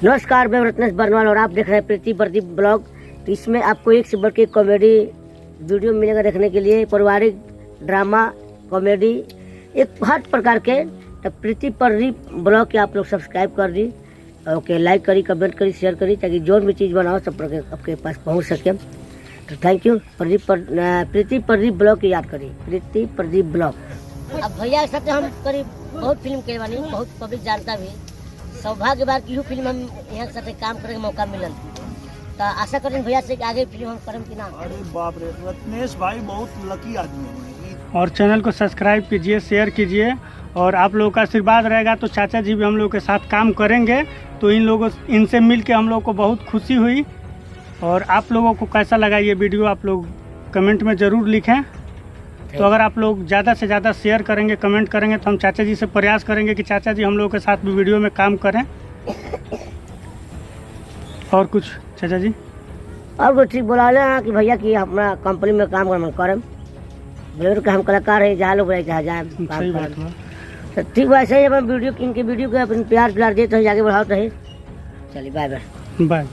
नमस्कार, मैं रत्नेश बर्नवाल और आप देख रहे हैं प्रीति प्रदीप ब्लॉग। तो इसमें आपको एक से बढ़ के कॉमेडी वीडियो मिलेगा देखने के लिए, पारिवारिक ड्रामा, कॉमेडी, एक हर प्रकार के। तो प्रीति प्रदीप ब्लॉग के आप लोग सब्सक्राइब कर दी, ओके, लाइक करी, कमेंट करी, शेयर करी, ताकि जो भी चीज़ बनाओ सब आपके पास पहुंच सके। तो thank you. Preeti Pradeep blog की याद करी, प्रीति प्रदीप ब्लॉग। अब भैया के साथ हम करीब बहुत फिल्म के बानी, बहुत पब्लिक जानता भी। सौभाग्य बार की फिल्म हम यहाँ के साथ काम करे के मौका मिलल, तो आशा करें भैया से कि आगे फिल्म हम करम कि ना। अरे बाप रे, रत्नेश भाई बहुत लकी आदमी है। और चैनल को सब्सक्राइब कीजिए, शेयर कीजिए, और आप लोगों का आशीर्वाद रहेगा तो चाचा जी भी हम लोग के साथ काम करेंगे। तो इनसे मिल के हम लोग को बहुत खुशी हुई। और आप लोगों को कैसा लगा ये वीडियो आप लोग कमेंट में ज़रूर लिखें। तो अगर आप लोग ज़्यादा से ज़्यादा शेयर करेंगे, कमेंट करेंगे, तो हम चाचा जी से प्रयास करेंगे कि चाचा जी हम लोगों के साथ भी वीडियो में काम करें। और कुछ चाचा जी और कुछ ठीक बोला ले कि भैया कि अपना कंपनी में काम करम बोले कि हम कलाकार हैं, जहाँ लोग बोले जहाँ जाए सही बात है। तो ठीक बात, ऐसे ही अपन इनके वीडियो को अपन प्यार देते हैं, आगे बढ़ाते हैं। चलिए बाय बाय बाय।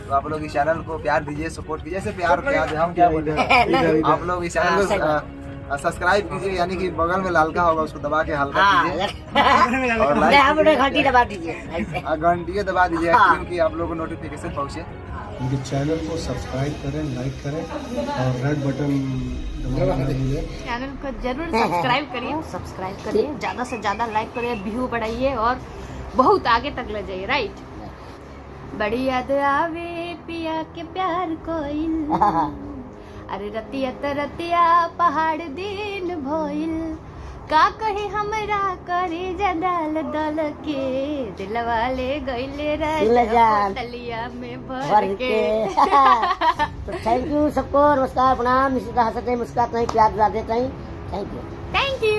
तो आप लोग इस चैनल को प्यार दीजिए, सपोर्ट कीजिए। ऐसे प्यार हम क्या बोले, आप लोग इस चैनल को सब्सक्राइब कीजिए, यानी कि बगल में लाल का होगा उसको दबा के हल्का कीजिए और घंटी दबा दीजिए, घंटी दबा दीजिए, क्योंकि आप लोगों को नोटिफिकेशन पहुंचे। उनके चैनल को सब्सक्राइब करें, लाइक करें और रेड बटन दबाना ना भूलें। चैनल को जरूर सब्सक्राइब करिए, ज़्यादा से ज़्यादा लाइक करिए, व्यू बढ़ाइए और बहुत आगे तक ले जाइए। राइट। बड़ी याद आवे पिया के प्यार कोइल, अरे रतिया त रतिया पहाड़ दिन भइल, का कहे हमरा करे जडाल दल के, दिलवा ले गइले तलिया में भर के। तो थैंक यू सबको, नमस्कार, प्रणाम। इसी तरह हंसते हैं, मुस्कुराते हैं, प्यार देते हैं। Thank you.